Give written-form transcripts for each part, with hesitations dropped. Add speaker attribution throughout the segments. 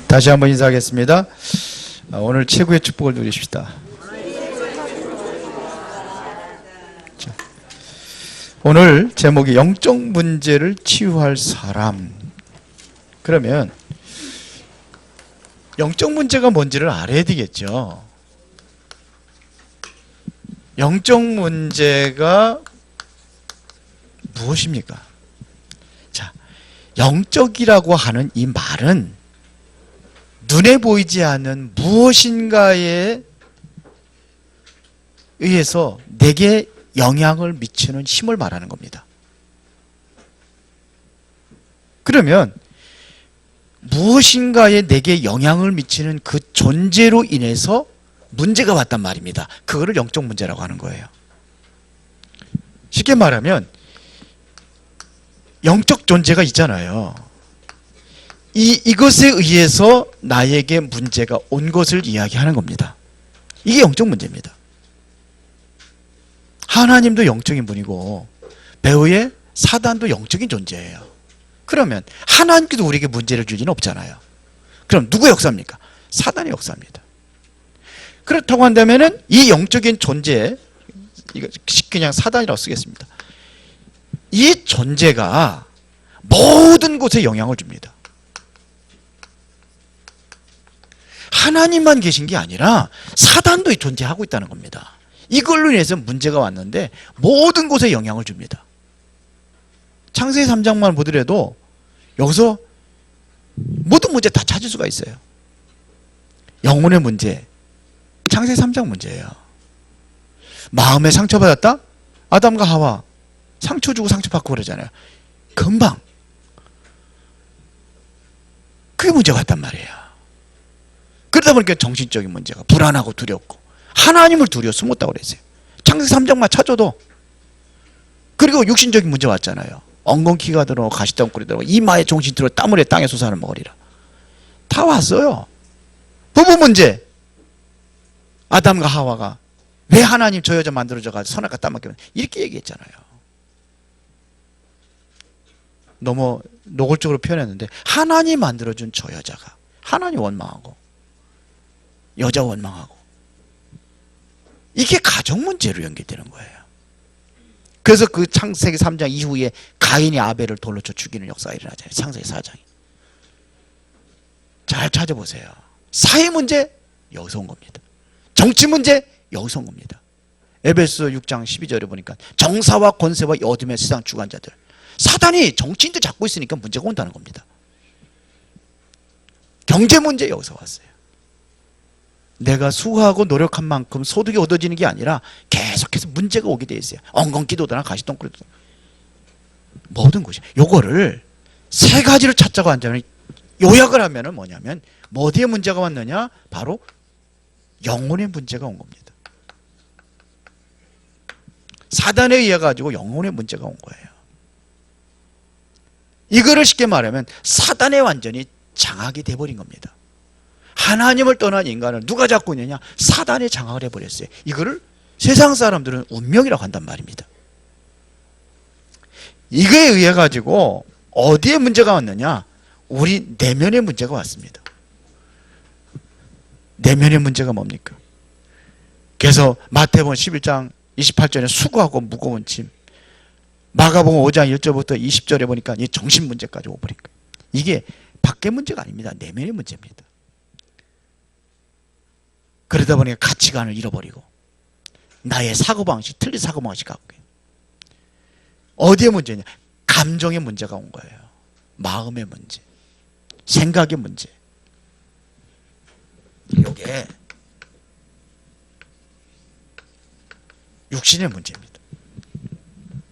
Speaker 1: 다시 한번 인사하겠습니다. 오늘 최고의 축복을 누리십시다. 자, 오늘 제목이 영적 문제를 치유할 사람. 그러면 영적 문제가 뭔지를 알아야 되겠죠. 영적 문제가 무엇입니까? 자, 영적이라고 하는 이 말은 눈에 보이지 않는 무엇인가에 의해서 내게 영향을 미치는 힘을 말하는 겁니다. 그러면 무엇인가에 내게 영향을 미치는 그 존재로 인해서 문제가 왔단 말입니다. 그거를 영적 문제라고 하는 거예요. 쉽게 말하면 영적 존재가 있잖아요. 이것에 의해서 나에게 문제가 온 것을 이야기하는 겁니다. 이게 영적 문제입니다. 하나님도 영적인 분이고 배후의 사단도 영적인 존재예요. 그러면 하나님께도 우리에게 문제를 줄 리는 없잖아요. 그럼 누구의 역사입니까? 사단의 역사입니다. 그렇다고 한다면은 이 영적인 존재, 이거 그냥 사단이라고 쓰겠습니다. 이 존재가 모든 곳에 영향을 줍니다. 하나님만 계신 게 아니라 사단도 존재하고 있다는 겁니다. 이걸로 인해서 문제가 왔는데 모든 곳에 영향을 줍니다. 창세기 3장만 보더라도 여기서 모든 문제 다 찾을 수가 있어요. 영혼의 문제, 창세기 3장 문제예요. 마음에 상처받았다? 아담과 하와 상처 주고 상처받고 그러잖아요. 금방 그게 문제가 왔단 말이에요. 그러다 보니까 정신적인 문제가 불안하고 두렵고 하나님을 두려워 숨었다고 그랬어요. 창세기 3장만 찾아도. 그리고 육신적인 문제 왔잖아요. 엉겅퀴가 들어 가시덩굴이 들어 이마에 정신 들어 땀 흘려 땅에 솟아는 먹으리라. 다 왔어요. 부부 문제. 아담과 하와가 왜 하나님 저 여자 만들어줘가지고 선악과 따먹게 이렇게 얘기했잖아요. 너무 노골적으로 표현했는데 하나님 만들어준 저 여자가 하나님 원망하고 여자 원망하고 이게 가정 문제로 연결되는 거예요. 그래서 그 창세기 3장 이후에 가인이 아벨을 돌로 쳐 죽이는 역사가 일어나잖아요. 창세기 4장이. 잘 찾아보세요. 사회 문제 여기서 온 겁니다. 정치 문제 여기서 온 겁니다. 에베소 6장 12절에 보니까 정사와 권세와 어둠의 세상 주관자들, 사단이 정치인들 잡고 있으니까 문제가 온다는 겁니다. 경제 문제 여기서 왔어요. 내가 수고하고 노력한 만큼 소득이 얻어지는 게 아니라 계속해서 문제가 오게 돼 있어요. 엉겅퀴도나 가시덩굴도 모든 것이. 요거를 세 가지를 찾자고 한다면 요약을 하면은 뭐냐면 어디에 문제가 왔느냐? 바로 영혼의 문제가 온 겁니다. 사단에 의해 가지고 영혼의 문제가 온 거예요. 이거를 쉽게 말하면 사단에 완전히 장악이 돼버린 겁니다. 하나님을 떠난 인간을 누가 잡고 있느냐? 사단에 장악을 해버렸어요. 이거를 세상 사람들은 운명이라고 한단 말입니다. 이거에 의해 가지고 어디에 문제가 왔느냐? 우리 내면의 문제가 왔습니다. 내면의 문제가 뭡니까? 그래서 마태복음 11장 28절에 수고하고 무거운 짐, 마가복음 5장 1절부터 20절에 보니까 이 정신 문제까지 오버리니까 이게 밖의 문제가 아닙니다. 내면의 문제입니다. 그러다 보니까 가치관을 잃어버리고 나의 사고방식, 틀린 사고방식 갖고 어디에 문제냐? 감정의 문제가 온 거예요. 마음의 문제, 생각의 문제. 이게 육신의 문제입니다.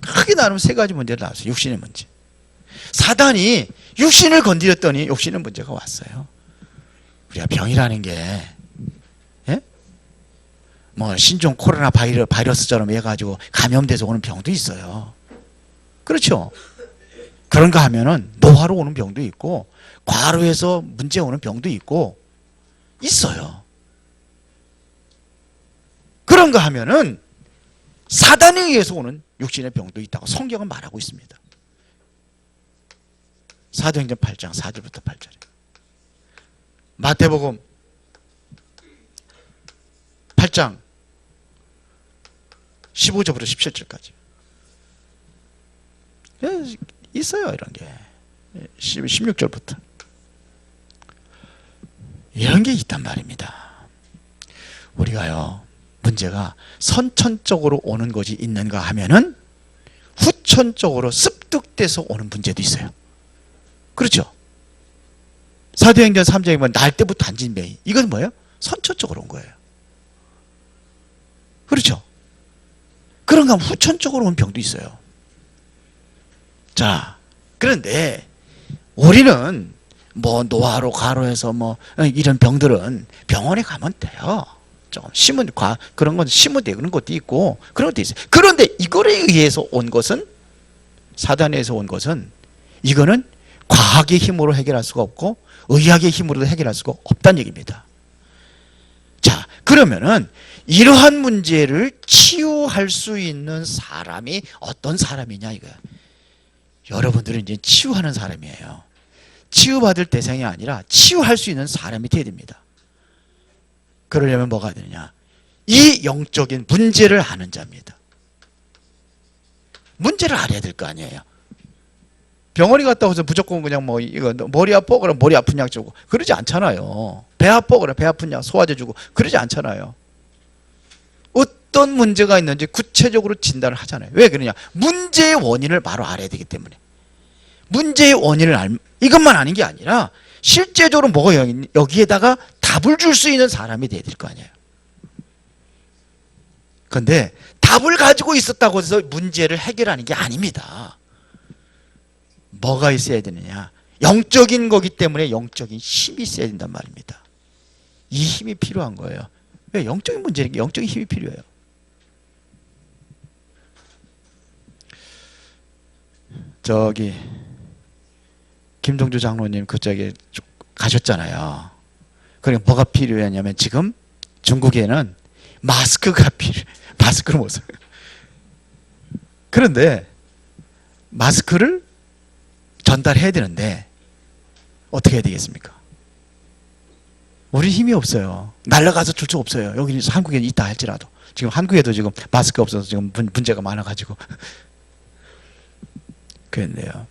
Speaker 1: 크게 나누면 세 가지 문제를 나왔어요. 육신의 문제. 사단이 육신을 건드렸더니 육신의 문제가 왔어요. 우리가 병이라는 게 뭐 신종 코로나 바이러스처럼 해가지고 감염돼서 오는 병도 있어요. 그렇죠? 그런가 하면은 노화로 오는 병도 있고 과로해서 문제 오는 병도 있고 있어요. 그런가 하면은 사단에 의해서 오는 육신의 병도 있다고 성경은 말하고 있습니다. 사도행전 8장 4절부터 8절에 마태복음 8장 15절부터 17절까지 있어요. 이런 게 16절부터 이런 게 있단 말입니다. 우리가요, 문제가 선천적으로 오는 것이 있는가 하면은 후천적으로 습득돼서 오는 문제도 있어요. 그렇죠? 사도행전 3장에 보면 날 때부터 안진매이, 이건 뭐예요? 선천적으로 온 거예요. 그렇죠? 그런가 하면 후천적으로 온 병도 있어요. 자, 그런데 우리는 뭐 노화로 과로해서 뭐 이런 병들은 병원에 가면 돼요. 조금 심은 그런 건 심은 돼 그런 것도 있고 그런 것도 있어요. 그런데 이거에 의해서 온 것은, 사단에서 온 것은, 이거는 과학의 힘으로 해결할 수가 없고 의학의 힘으로도 해결할 수가 없다는 얘기입니다. 자, 그러면은 이러한 문제를 치유할 수 있는 사람이 어떤 사람이냐 이거야. 여러분들은 이제 치유하는 사람이에요. 치유받을 대상이 아니라 치유할 수 있는 사람이 되어야 됩니다. 그러려면 뭐가 되느냐? 이 영적인 문제를 아는 자입니다. 문제를 알아야 될 거 아니에요. 병원에 갔다 와서 무조건 그냥 뭐 이거 머리 아파 그러면 머리 아픈 약 주고 그러지 않잖아요. 배 아파 그러면 배 아픈 약 소화제 주고 그러지 않잖아요. 어떤 문제가 있는지 구체적으로 진단을 하잖아요. 왜 그러냐? 문제의 원인을 바로 알아야 되기 때문에. 문제의 원인을 이것만 아는 게 아니라 실제적으로 뭐가 여기에다가 답을 줄 수 있는 사람이 돼야 될 거 아니에요. 그런데 답을 가지고 있었다고 해서 문제를 해결하는 게 아닙니다. 뭐가 있어야 되느냐? 영적인 거기 때문에 영적인 힘이 있어야 된단 말입니다. 이 힘이 필요한 거예요. 왜? 영적인 문제니까 영적인 힘이 필요해요. 저기 김종주 장로님 그쪽에 가셨잖아요. 그러니까 뭐가 필요했냐면 지금 중국에는 마스크가 필요해. 마스크를 못 써요. 그런데 마스크를 전달해야 되는데 어떻게 해야 되겠습니까? 우리 힘이 없어요. 날아가서 줄 수 없어요. 여기 한국에 있다 할지라도. 지금 한국에도 지금 마스크 없어서 지금 문제가 많아가지고. 그런데요.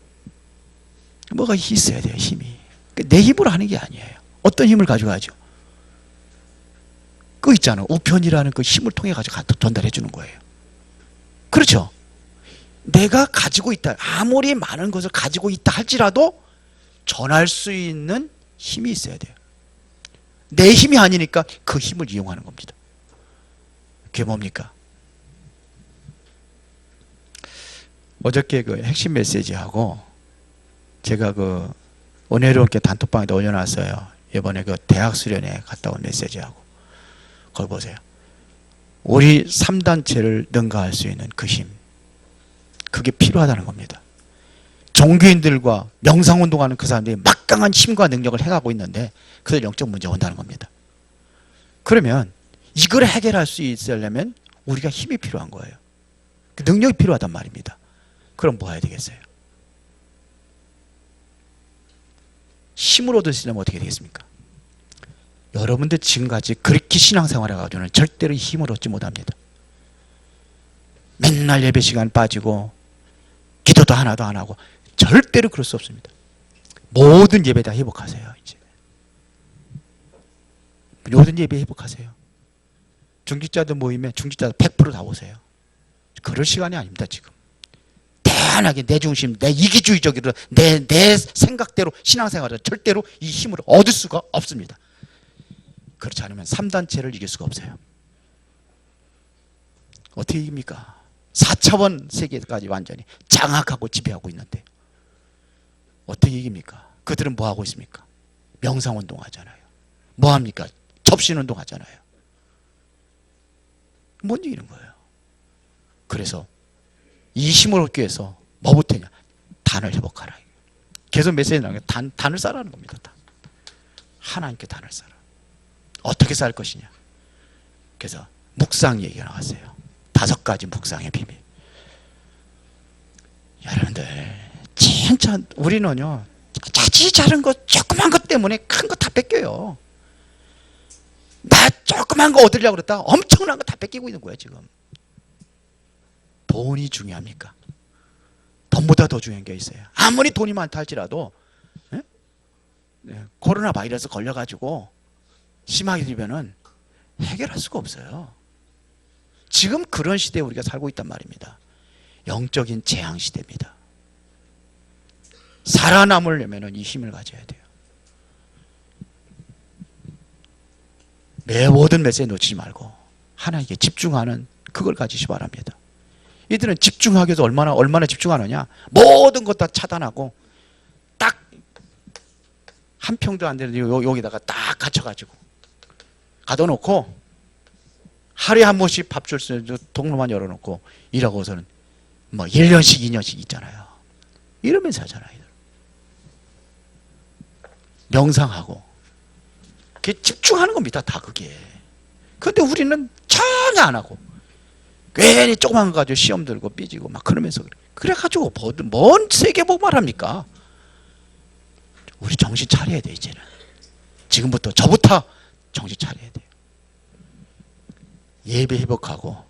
Speaker 1: 뭐가 있어야 돼요, 힘이. 내 힘으로 하는 게 아니에요. 어떤 힘을 가지고 하죠? 그거 있잖아. 우편이라는 그 힘을 통해 가지고 전달해 주는 거예요. 그렇죠? 내가 가지고 있다. 아무리 많은 것을 가지고 있다 할지라도 전할 수 있는 힘이 있어야 돼요. 내 힘이 아니니까 그 힘을 이용하는 겁니다. 그게 뭡니까? 어저께 그 핵심 메시지하고 제가 그 은혜롭게 단톡방에다 올려놨어요. 이번에 그 대학 수련회 갔다 온 메시지하고. 그걸 보세요. 우리 3단체를 능가할 수 있는 그 힘. 그게 필요하다는 겁니다. 종교인들과 명상운동하는 그 사람들이 막강한 힘과 능력을 행하고 있는데 그들 영적 문제가 온다는 겁니다. 그러면 이걸 해결할 수 있으려면 우리가 힘이 필요한 거예요. 능력이 필요하단 말입니다. 그럼 뭐 해야 되겠어요? 힘을 얻으시려면 어떻게 되겠습니까? 여러분들 지금까지 그렇게 신앙생활 해가지고는 절대로 힘을 얻지 못합니다. 맨날 예배 시간 빠지고 기도도 하나도 안 하고 절대로 그럴 수 없습니다. 모든 예배 다 회복하세요. 이제 모든 예배 회복하세요. 중직자들 모임에 중직자들 100%다 오세요. 그럴 시간이 아닙니다. 지금 대안하게 내 중심, 내 이기주의적으로 내 생각대로 신앙생활은 절대로 이 힘을 얻을 수가 없습니다. 그렇지 않으면 3단체를 이길 수가 없어요. 어떻게 이깁니까? 4차원 세계까지 완전히 장악하고 지배하고 있는데 어떻게 이깁니까? 그들은 뭐 하고 있습니까? 명상운동 하잖아요. 뭐 합니까? 접신운동 하잖아요. 못 이기는 거예요. 그래서 이 힘을 얻기 위해서 뭐부터 했냐? 단을 회복하라. 계속 메시지 나오는 게 단을 쌓으라는 겁니다. 단. 하나님께 단을 쌓아. 어떻게 쌓을 것이냐? 그래서 묵상 얘기가 나왔어요. 5가지 묵상의 비밀. 여러분들 진짜 우리는요 자칫 작은 것, 조그만 것 때문에 큰 거 다 뺏겨요. 나 조그만 거 얻으려고 그랬다 엄청난 거 다 뺏기고 있는 거야 지금. 돈이 중요합니까? 돈보다 더 중요한 게 있어요. 아무리 돈이 많다 할지라도 코로나 바이러스 걸려가지고 심하게 되면은 해결할 수가 없어요. 지금 그런 시대에 우리가 살고 있단 말입니다. 영적인 재앙 시대입니다. 살아남으려면 이 힘을 가져야 돼요. 모든 메시지 놓치지 말고 하나님께 집중하는 그걸 가지시 바랍니다. 이들은 집중하기 위해서 얼마나 집중하느냐, 모든 것 다 차단하고 딱 한 평도 안 되는 여기다가 딱 갇혀가지고 가둬놓고 하루에 한 번씩 밥 줄 수 있는 통로만 열어놓고 일하고서는 뭐 1년씩 2년씩 있잖아요. 이러면서 하잖아요. 명상하고 그게 집중하는 겁니다. 다 그게. 근데 우리는 전혀 안 하고 괜히 조그만 거 가지고 시험 들고 삐지고 막 그러면서 그래가지고 뭔 세계복만 합니까? 우리 정신 차려야 돼. 이제는 지금부터 저부터 정신 차려야 돼요. 예배 회복하고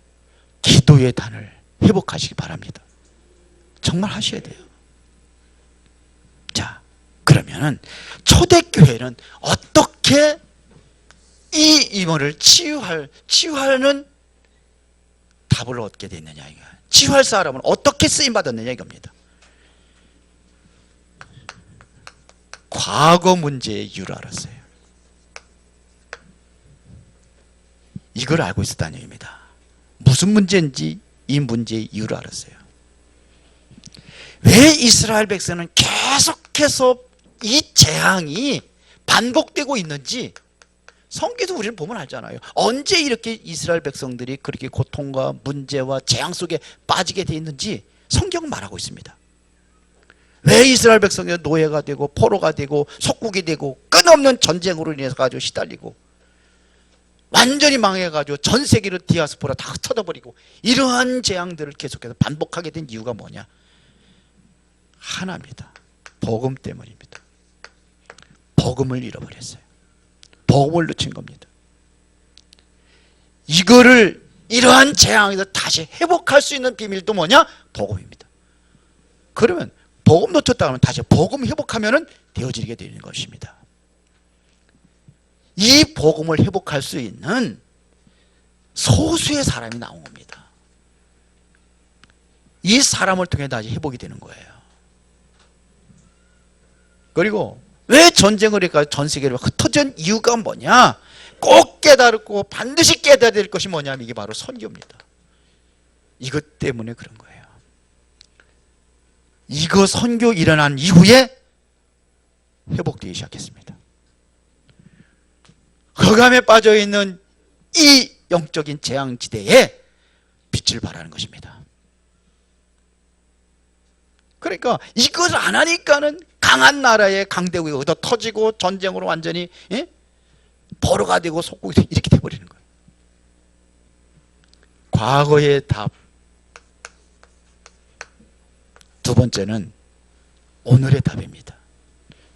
Speaker 1: 기도의 단을 회복하시기 바랍니다. 정말 하셔야 돼요. 자, 그러면은 초대교회는 어떻게 이 임무를 치유하는 답을 얻게 됐느냐 이거. 치유할 사람은 어떻게 쓰임 받았느냐 이겁니다. 과거 문제의 이유를 알았어요. 이걸 알고 있었다는 얘기입니다. 무슨 문제인지 이 문제의 이유를 알았어요. 왜 이스라엘 백성은 계속해서 이 재앙이 반복되고 있는지 성경에도 우리는 보면 알잖아요. 언제 이렇게 이스라엘 백성들이 그렇게 고통과 문제와 재앙 속에 빠지게 돼 있는지 성경은 말하고 있습니다. 왜 이스라엘 백성이 노예가 되고 포로가 되고 속국이 되고 끝없는 전쟁으로 인해서 가지고 시달리고 완전히 망해가지고 전 세계로 디아스포라 다 흩어져버리고 이러한 재앙들을 계속해서 반복하게 된 이유가 뭐냐? 하나입니다. 복음 때문입니다. 복음을 잃어버렸어요. 복음을 놓친 겁니다. 이거를 이러한 재앙에서 다시 회복할 수 있는 비밀도 뭐냐? 복음입니다. 그러면 복음 놓쳤다 하면 다시 복음 회복하면 되어지게 되는 것입니다. 이 복음을 회복할 수 있는 소수의 사람이 나온 겁니다. 이 사람을 통해 다시 회복이 되는 거예요. 그리고 왜 전쟁을 해가 전 세계로 흩어진 이유가 뭐냐? 꼭 깨달고 반드시 깨달아야 될 것이 뭐냐면 이게 바로 선교입니다. 이것 때문에 그런 거예요. 이거 선교 일어난 이후에 회복되기 시작했습니다. 흑암에 빠져있는 이 영적인 재앙지대에 빛을 발하는 것입니다. 그러니까 이것을 안 하니까는 강한 나라의 강대국이 얻어 터지고 전쟁으로 완전히 포로가 되고 속국이 이렇게 돼버리는 거예요. 과거의 답. 두 번째는 오늘의 답입니다.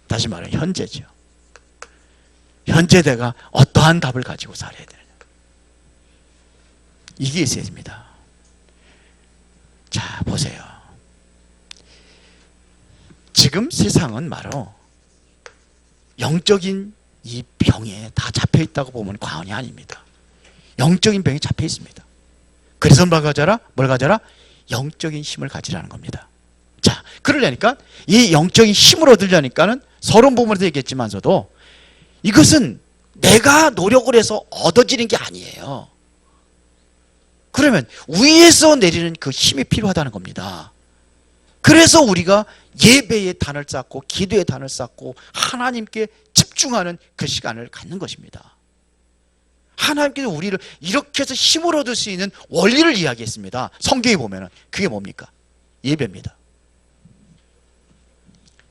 Speaker 1: 다시 말하면 현재죠. 현재 내가 어떠한 답을 가지고 살아야 되느냐. 이게 있어야 됩니다. 자, 보세요. 지금 세상은 바로 영적인 이 병에 다 잡혀 있다고 보면 과언이 아닙니다. 영적인 병이 잡혀 있습니다. 그래서 뭘 가져라? 영적인 힘을 가지라는 겁니다. 자, 그러려니까 이 영적인 힘을 얻으려니까는 서론 부분에서 얘기했지만서도 이것은 내가 노력을 해서 얻어지는 게 아니에요. 그러면 위에서 내리는 그 힘이 필요하다는 겁니다. 그래서 우리가 예배의 단을 쌓고 기도의 단을 쌓고 하나님께 집중하는 그 시간을 갖는 것입니다. 하나님께서 우리를 이렇게 해서 힘을 얻을 수 있는 원리를 이야기했습니다. 성경에 보면은 그게 뭡니까? 예배입니다.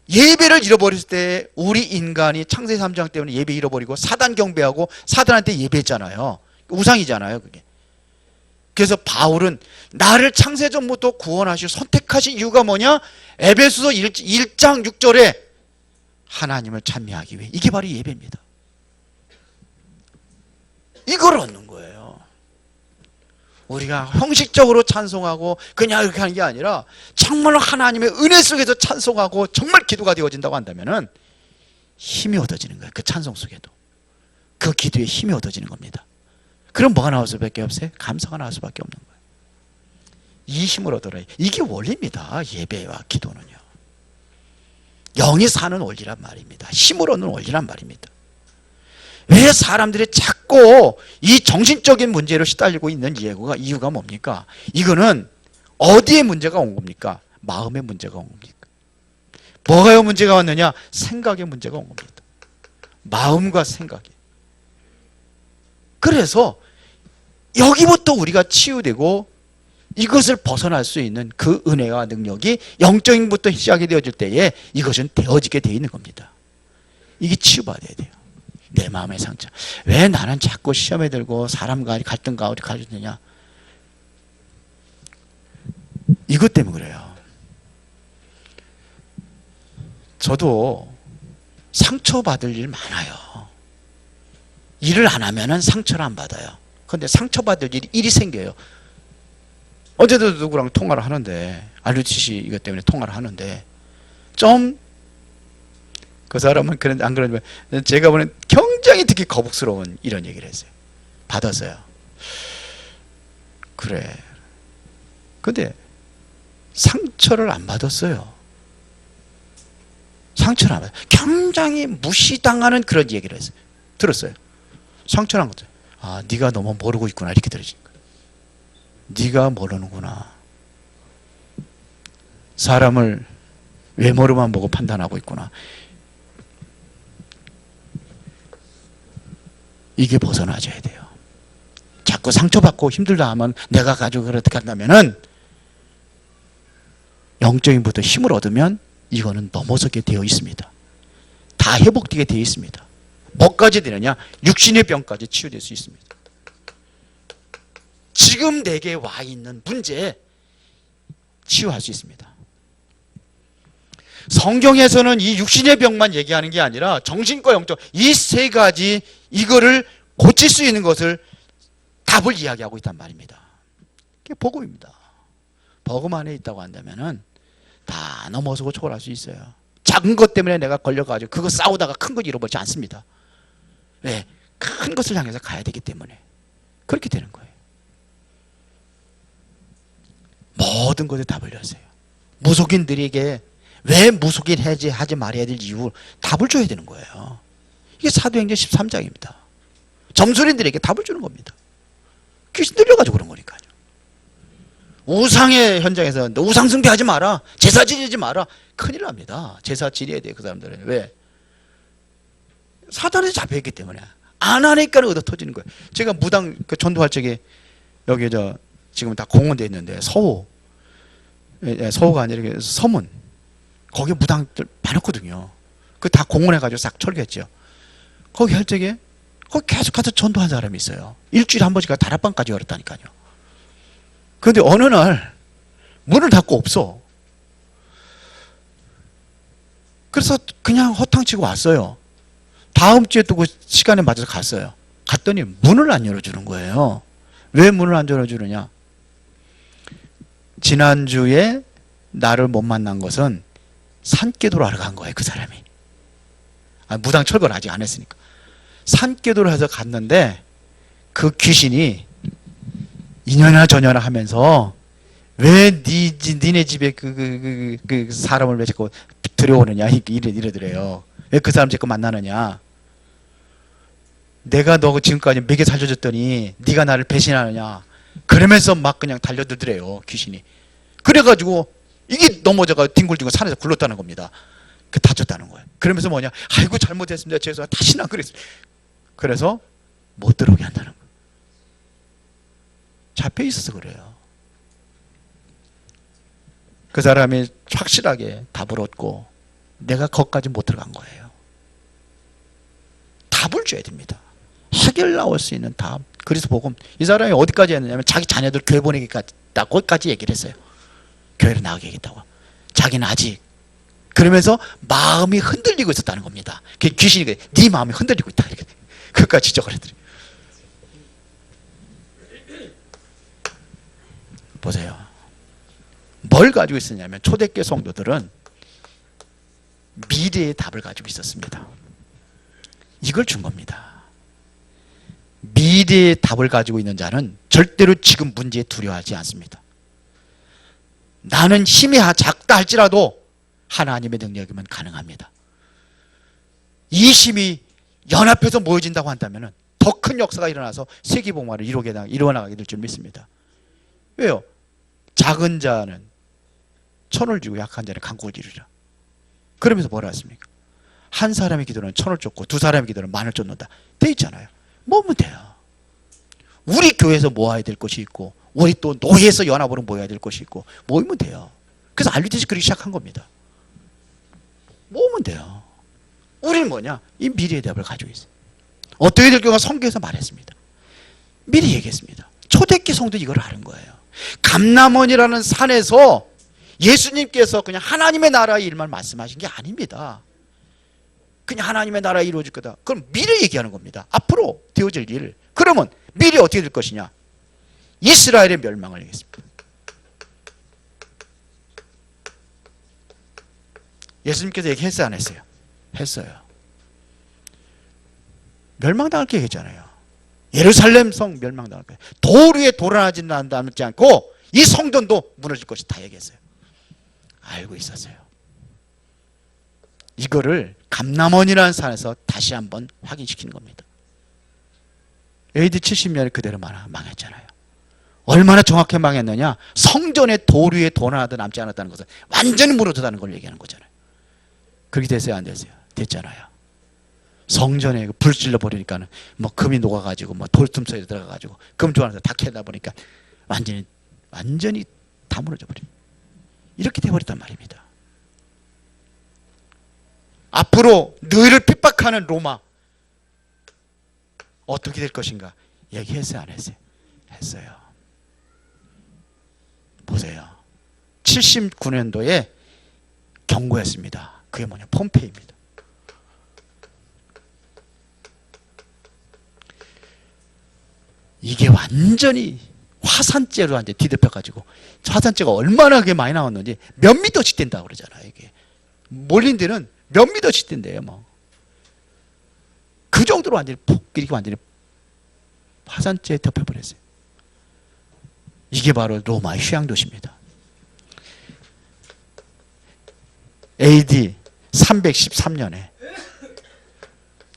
Speaker 1: 예배를 잃어버렸을 때 우리 인간이 창세기 3장 때문에 예배 잃어버리고 사단 경배하고 사단한테 예배했잖아요. 우상이잖아요, 그게. 그래서 바울은 나를 창세전부터 구원하시고 선택하신 이유가 뭐냐? 에베소서 1장 6절에 하나님을 찬미하기 위해. 이게 바로 예배입니다. 이걸 얻는 거예요. 우리가 형식적으로 찬송하고 그냥 이렇게 하는 게 아니라 정말로 하나님의 은혜 속에서 찬송하고 정말 기도가 되어진다고 한다면은 힘이 얻어지는 거예요. 그 찬송 속에도 그 기도에 힘이 얻어지는 겁니다. 그럼 뭐가 나올 수밖에 없어요? 감사가 나올 수밖에 없는 거예요. 이 힘을 얻어라. 이게 원리입니다. 예배와 기도는요. 영이 사는 원리란 말입니다. 힘을 얻는 원리란 말입니다. 왜 사람들이 자꾸 이 정신적인 문제로 시달리고 있는 이유가 뭡니까? 이거는 어디에 문제가 온 겁니까? 마음의 문제가 온 겁니까? 뭐가요 문제가 왔느냐? 생각의 문제가 온 겁니다. 마음과 생각이. 그래서 여기부터 우리가 치유되고 이것을 벗어날 수 있는 그 은혜와 능력이 영적인 것부터 시작이 되어질 때에 이것은 되어지게 되어 있는 겁니다. 이게 치유받아야 돼요. 내 마음의 상처. 왜 나는 자꾸 시험에 들고 사람과 갈등 가운데 가졌느냐? 이것 때문에 그래요. 저도 상처받을 일 많아요. 일을 안 하면 상처를 안 받아요. 그런데 상처받을 일이 생겨요. 어제도 누구랑 통화를 하는데 RUTC 이것 때문에 통화를 하는데 좀 그 사람은 그런데 안 그러지만 제가 보는 굉장히 특히 거북스러운 이런 얘기를 했어요. 받았어요. 그래. 근데 상처를 안 받았어요. 상처를 안 받았어요. 굉장히 무시당하는 그런 얘기를 했어요. 들었어요. 상처를 안 받았어요. 아, 네가 너무 모르고 있구나 이렇게 들으시는 거예요. 네가 모르는구나. 사람을 외모로만 보고 판단하고 있구나. 이게 벗어나줘야 돼요. 자꾸 상처받고 힘들다 하면 내가 가지고 그렇게 한다면은 영적인 부터 힘을 얻으면 이거는 넘어서게 되어 있습니다. 다 회복되게 되어 있습니다. 뭐까지 되느냐? 육신의 병까지 치유될 수 있습니다. 지금 내게 와 있는 문제에 치유할 수 있습니다. 성경에서는 이 육신의 병만 얘기하는 게 아니라 정신과 영적 이 세 가지 이거를 고칠 수 있는 것을 답을 이야기하고 있단 말입니다. 그게 복음입니다. 복음 안에 있다고 한다면은 다 넘어서고 초월할 수 있어요. 작은 것 때문에 내가 걸려가지고 그거 싸우다가 큰 것 잃어버리지 않습니다. 왜? 큰 것을 향해서 가야 되기 때문에 그렇게 되는 거예요. 모든 것에 답을 여세요. 무속인들에게 왜 무속인 해제하지 말아야 될 이유 답을 줘야 되는 거예요. 이게 사도행전 13장입니다. 점술인들에게 답을 주는 겁니다. 귀신 들려가지고 그런 거니까요. 우상의 현장에서 우상 숭배하지 마라. 제사 지내지 마라. 큰일 납니다. 제사 지내야 돼요. 그 사람들은. 왜? 사단에 잡혀있기 때문에. 안 하니까 얻어 터지는 거예요. 제가 무당 그 전도할 적에 여기 지금 다 공원되어 있는데 서호가 아니라 서문 거기 무당들 많았거든요. 그 다 공원해가지고 싹 철거했죠. 거기 할 적에 거기 계속 가서 전도한 사람이 있어요. 일주일에 한 번씩 가서 다락방까지 열었다니까요. 그런데 어느 날 문을 닫고 없어. 그래서 그냥 허탕치고 왔어요. 다음 주에 또 그 시간에 맞아서 갔어요. 갔더니 문을 안 열어주는 거예요. 왜 문을 안 열어주느냐? 지난주에 나를 못 만난 것은 산기도를 하러 간 거예요. 그 사람이. 무당 철거를 아직 안 했으니까. 산기도를 해서 갔는데 그 귀신이 이년이나 저년이나 하면서 왜 니네 집에 그 사람을 왜 자꾸 들여오느냐 이러더래요. 왜 그 사람 자꾸 만나느냐. 내가 너 지금까지 먹여 살려줬더니 네가 나를 배신하느냐. 그러면서 막 그냥 달려들더래요. 귀신이. 그래가지고 이게 넘어져가 뒹굴뒹굴 산에서 굴렀다는 겁니다. 그 다쳤다는 거예요. 그러면서 뭐냐. 아이고 잘못했습니다. 죄송합니다. 다시는 안 그랬습니다. 그래서 못 들어오게 한다는 거예요. 잡혀 있어서 그래요. 그 사람이 확실하게 답을 얻고 내가 거기까지 못 들어간 거예요. 답을 줘야 됩니다. 해결 나올 수 있는 답. 그래서 복음. 이 사람이 어디까지 했느냐면 자기 자녀들 교회 보내기까지 거기까지 얘기를 했어요. 교회로 나가게 하겠다고. 자기는 아직 그러면서 마음이 흔들리고 있었다는 겁니다. 그 귀신이 네 마음이 흔들리고 있다 이렇게 그것까지 지적을 해드려요. 보세요. 뭘 가지고 있었냐면 초대교회 성도들은 미래의 답을 가지고 있었습니다. 이걸 준 겁니다. 미래의 답을 가지고 있는 자는 절대로 지금 문제에 두려워하지 않습니다. 나는 힘이 작다 할지라도 하나님의 능력이면 가능합니다. 이 힘이 연합해서 모여진다고 한다면 더 큰 역사가 일어나서 세계복음화를 이루어나가게 될 줄 믿습니다. 왜요? 작은 자는 천을 주고 약한 자는 강국을 이루리라. 그러면서 뭐라 했습니까? 한 사람의 기도는 천을 쫓고 두 사람의 기도는 만을 쫓는다. 돼 있잖아요. 뭐면 돼요. 우리 교회에서 모아야 될 것이 있고 우리 또 노예에서 연합으로 모여야 될 것이 있고 모이면 돼요. 그래서 알류티스 그렇게 시작한 겁니다. 모으면 돼요. 우리는 뭐냐? 이 미래의 답을 가지고 있어요. 어떻게 될 경우가 성경에서 말했습니다. 미리 얘기했습니다. 초대교회 성도 이걸 아는 거예요. 감람원이라는 산에서 예수님께서 그냥 하나님의 나라의 일만 말씀하신 게 아닙니다. 그냥 하나님의 나라가 이루어질 거다. 그럼 미래 얘기하는 겁니다. 앞으로 되어질 일. 그러면 미래 어떻게 될 것이냐? 이스라엘의 멸망을 얘기했습니다. 예수님께서 얘기했어요, 안 했어요? 했어요. 멸망당할 게 얘기했잖아요. 예루살렘 성 멸망당할 거예요. 돌 위에 돌아나지 않고 이 성전도 무너질 것이 다 얘기했어요. 알고 있었어요. 이거를 감람원이라는 산에서 다시 한번 확인시키는 겁니다. AD 70년에 그대로 망했잖아요. 얼마나 정확히 망했느냐? 성전의 돌 위에 돌 하나도 남지 않았다는 것은 완전히 무너졌다는 걸 얘기하는 거잖아요. 그렇게 됐어요, 안 됐어요? 됐잖아요. 성전에 불 질러 버리니까는 뭐 금이 녹아가지고 뭐 돌틈소에 들어가가지고 금 좋아하는 다 캐다 보니까 완전히 다 무너져 버려. 이렇게 돼버렸단 말입니다. 앞으로 너희를 핍박하는 로마 어떻게 될 것인가 얘기했어요, 안 했어요? 했어요. 보세요. 79년도에 경고했습니다. 그게 뭐냐? 폼페이입니다. 이게 완전히 화산재로 완전 뒤덮여가지고 화산재가 얼마나 그게 많이 나왔는지 몇 미터씩 된다고 그러잖아요. 이게 몰린 데는 몇 미터씩 된대요. 뭐. 그 정도로 완전히 이렇게 완전히 화산재에 덮여버렸어요. 이게 바로 로마의 휴양도시입니다. AD 313년에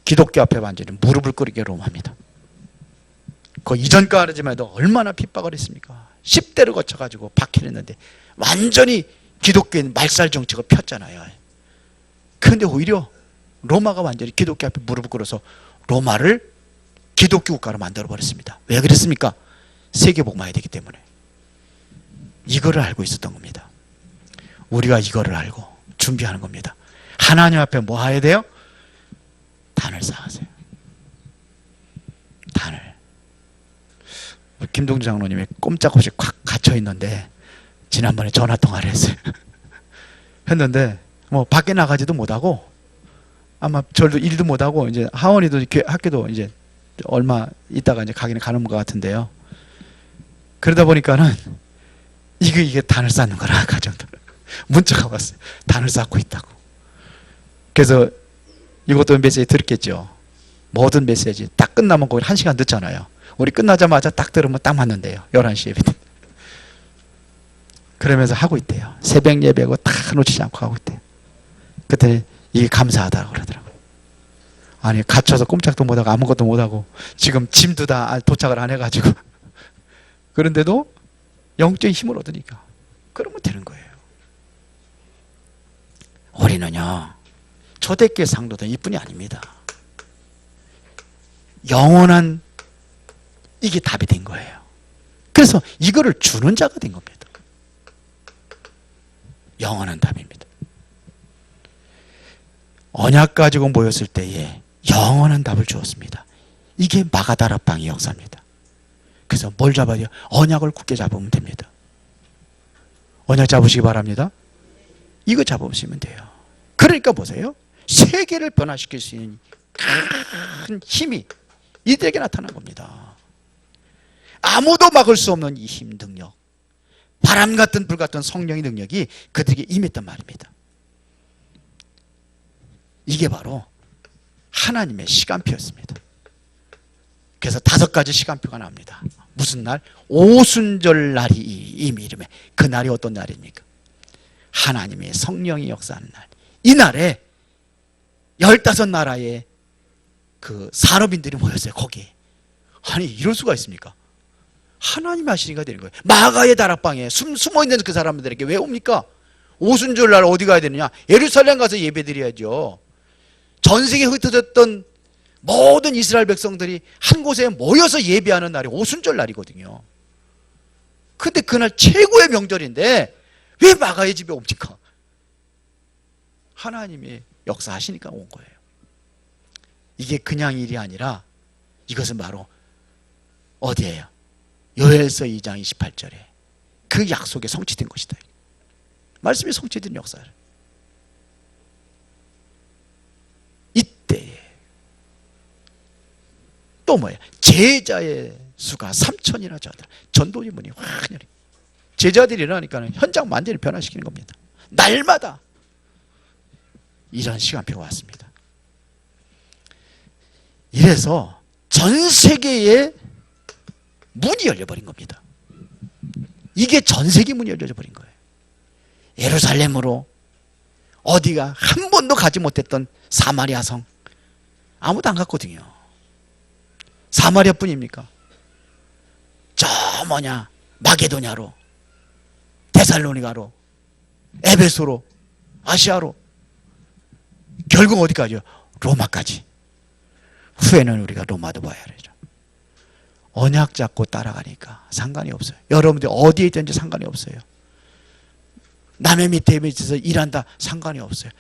Speaker 1: 기독교 앞에 완전히 무릎을 꿇게 로마입니다. 그 이전까지만 해도 얼마나 핍박을 했습니까? 10대를 거쳐가지고 박해를 했는데 완전히 기독교인 말살 정책을 폈잖아요. 그런데 오히려 로마가 완전히 기독교 앞에 무릎을 꿇어서 로마를 기독교 국가로 만들어버렸습니다. 왜 그랬습니까? 세계복음화해야 되기 때문에. 이거를 알고 있었던 겁니다. 우리가 이거를 알고 준비하는 겁니다. 하나님 앞에 뭐 해야 돼요? 단을 쌓으세요. 단을. 김동주 장로님이 꼼짝없이 콱 갇혀있는데 지난번에 전화통화를 했어요. 했는데 뭐 밖에 나가지도 못하고 아마 절도 일도 못하고 이제 하원이도 학교도 이제 얼마 있다가 이제 가기는 가는 것 같은데요. 그러다 보니까는 이게 단을 쌓는 거라 가정들 문자가 왔어요. 단을 쌓고 있다고. 그래서 이것도 메시지 들었겠죠. 모든 메시지 딱 끝나면 거의 1시간 늦잖아요. 우리 끝나자마자 딱 들으면 딱 맞는데요. 11시 예배. 그러면서 하고 있대요. 새벽 예배고 다 놓치지 않고 하고 있대요. 그때 이게 감사하다고 그러더라고요. 아니 갇혀서 꼼짝도 못하고 아무것도 못하고 지금 짐도 다 도착을 안 해가지고 그런데도 영적인 힘을 얻으니까 그러면 되는 거예요. 우리는요 초대교회 상도도 이뿐이 아닙니다. 영원한 이게 답이 된 거예요. 그래서 이거를 주는 자가 된 겁니다. 영원한 답입니다. 언약 가지고 모였을 때에 영원한 답을 주었습니다. 이게 마가다락방의 역사입니다. 그래서 뭘 잡아야 돼요? 언약을 굳게 잡으면 됩니다. 언약 잡으시기 바랍니다. 이거 잡으시면 돼요. 그러니까 보세요. 세계를 변화시킬 수 있는 큰 힘이 이들에게 나타난 겁니다. 아무도 막을 수 없는 이 힘, 능력, 바람 같은 불 같은 성령의 능력이 그들에게 임했단 말입니다. 이게 바로 하나님의 시간표였습니다. 그래서 5가지 시간표가 나옵니다. 무슨 날? 오순절 날이 이미 이름에, 그 날이 어떤 날입니까? 하나님의 성령이 역사하는 날. 이 날에 15나라의 그 산업인들이 모였어요. 거기에. 아니 이럴 수가 있습니까? 하나님이 하시니까 되는 거예요. 마가의 다락방에 숨어있는 그 사람들에게 왜 옵니까? 오순절 날 어디 가야 되느냐? 예루살렘 가서 예배드려야죠. 전 세계에 흩어졌던 모든 이스라엘 백성들이 한 곳에 모여서 예배하는 날이 오순절 날이거든요. 근데 그날 최고의 명절인데 왜 마가의 집에 옵니까? 하나님이 역사하시니까 온 거예요. 이게 그냥 일이 아니라 이것은 바로 어디예요? 요엘서 2장 28절에 그 약속이 성취된 것이다. 말씀이 성취된 역사를. 이때에 또 뭐예요? 제자의 수가 3,000이나 자들. 전도지문이 확연히 제자들이 일어나니까 현장 완전히 변화시키는 겁니다. 날마다 이런 시간표가 왔습니다. 이래서 전 세계에 문이 열려버린 겁니다. 이게 전 세계 문이 열려버린 거예요. 예루살렘으로 어디가 한 번도 가지 못했던 사마리아 성 아무도 안 갔거든요. 사마리아 뿐입니까? 저 뭐냐 마게도냐로, 데살로니가로, 에베소로, 아시아로, 결국 어디까지요? 로마까지. 후에는 우리가 로마도 봐야 되죠. 언약 잡고 따라가니까 상관이 없어요. 여러분들 어디에 있든지 상관이 없어요. 남의 밑에 있어서 일한다 상관이 없어요.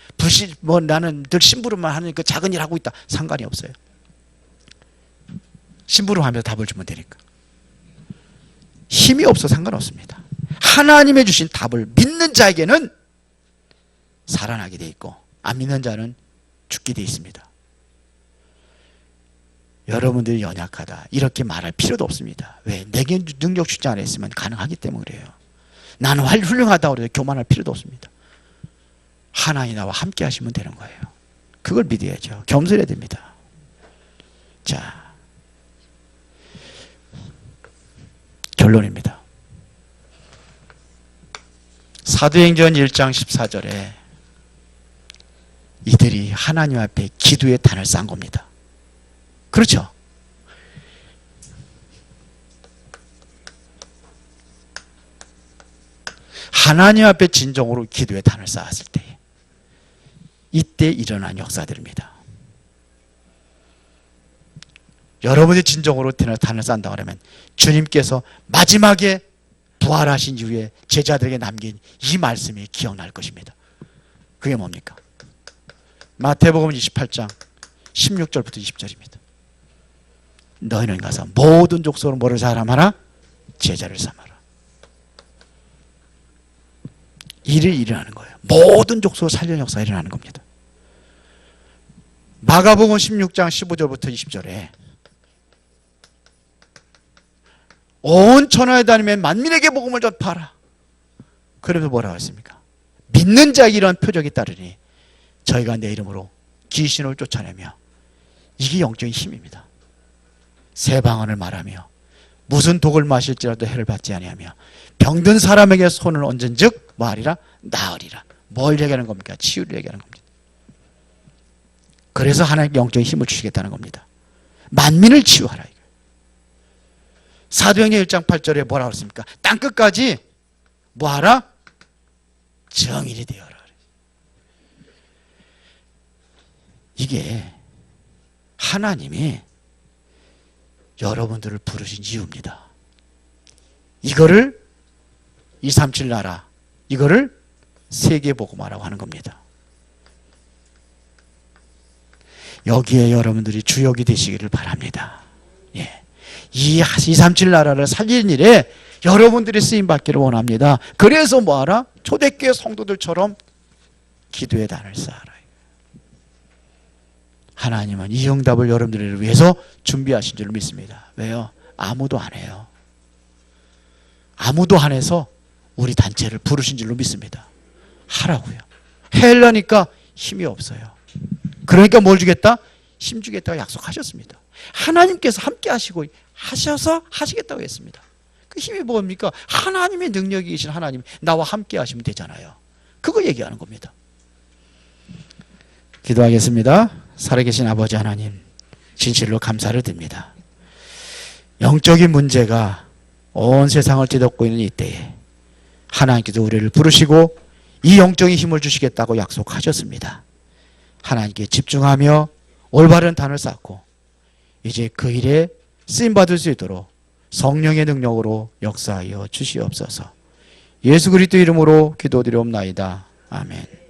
Speaker 1: 나는 늘 심부름만 하는 그 작은 일 하고 있다 상관이 없어요. 심부름하면서 답을 주면 되니까. 힘이 없어 상관없습니다. 하나님의 주신 답을 믿는 자에게는 살아나게 돼 있고 안 믿는 자는 죽게 돼 있습니다. 여러분들이 연약하다 이렇게 말할 필요도 없습니다. 왜? 내게 능력 주지 않았으면 가능하기 때문에 그래요. 나는 훌륭하다고 해서 교만할 필요도 없습니다. 하나님이 나와 함께 하시면 되는 거예요. 그걸 믿어야죠. 겸손해야 됩니다. 자, 결론입니다. 사도행전 1장 14절에 이들이 하나님 앞에 기도의 단을 쌓은 겁니다. 그렇죠? 하나님 앞에 진정으로 기도의 단을 쌓았을 때 이때 일어난 역사들입니다. 여러분이 진정으로 단을 쌓는다 그러면 주님께서 마지막에 부활하신 이후에 제자들에게 남긴 이 말씀이 기억날 것입니다. 그게 뭡니까? 마태복음 28장 16절부터 20절입니다. 너희는 가서 모든 족속으로 뭐를 사람하라? 제자를 삼아라. 일이 일어나는 거예요. 모든 족속으로 살리는 역사가 일어나는 겁니다. 마가복음 16장 15절부터 20절에 온 천하에 다니며 만민에게 복음을 전파하라. 그래서 뭐라고 했습니까? 믿는 자에게 이러한 표적이 따르니 저희가 내 이름으로 귀신을 쫓아내며 이게 영적인 힘입니다. 새 방언을 말하며 무슨 독을 마실지라도 해를 받지 아니하며 병든 사람에게 손을 얹은즉 뭐하리라? 나으리라. 뭘 얘기하는 겁니까? 치유를 얘기하는 겁니다. 그래서 하나님께 영적인 힘을 주시겠다는 겁니다. 만민을 치유하라. 사도행전 1장 8절에 뭐라고 했습니까? 땅끝까지 뭐하라? 정일이 되어라. 이게 하나님이 여러분들을 부르신 이유입니다. 이거를 237 나라, 이거를 세계복음화라고 하는 겁니다. 여기에 여러분들이 주역이 되시기를 바랍니다. 예. 이 237 나라를 살리는 일에 여러분들이 쓰임받기를 원합니다. 그래서 뭐하라? 초대교회 성도들처럼 기도의 단을 쌓아라. 하나님은 이 응답을 여러분들을 위해서 준비하신 줄 믿습니다. 왜요? 아무도 안 해요. 아무도 안 해서 우리 단체를 부르신 줄로 믿습니다. 하라고요. 해려니까 힘이 없어요. 그러니까 뭘 주겠다? 힘 주겠다고 약속하셨습니다. 하나님께서 함께 하시고 하셔서 하시겠다고 했습니다. 그 힘이 뭡니까? 하나님의 능력이신 하나님, 나와 함께 하시면 되잖아요. 그거 얘기하는 겁니다. 기도하겠습니다. 살아계신 아버지 하나님, 진실로 감사를 드립니다. 영적인 문제가 온 세상을 뒤덮고 있는 이때에 하나님께서 우리를 부르시고 이 영적인 힘을 주시겠다고 약속하셨습니다. 하나님께 집중하며 올바른 단을 쌓고 이제 그 일에 쓰임받을 수 있도록 성령의 능력으로 역사하여 주시옵소서. 예수 그리스도 이름으로 기도드리옵나이다. 아멘.